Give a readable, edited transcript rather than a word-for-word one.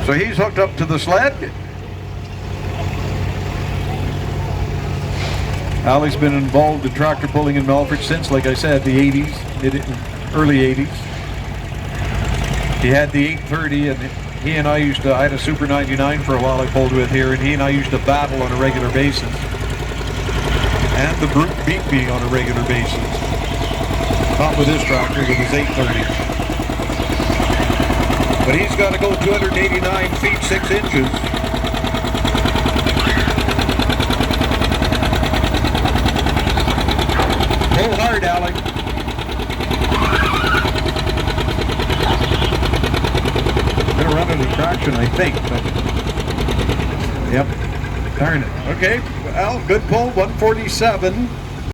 So he's hooked up to the sled. Ali's been involved in tractor pulling in Melfort since, like I said, the 80s, early 80s. He had the 830, and he and I had a Super 99 for a while I pulled with here, and he and I used to battle on a regular basis. And the brute beat me on a regular basis. Not with his tractor, with his 830. But he's got to go 289 feet 6 inches. Pull hard, Alec. Gonna run out of traction, I think. But yep. Darn it. Okay, Al, good pull. 147.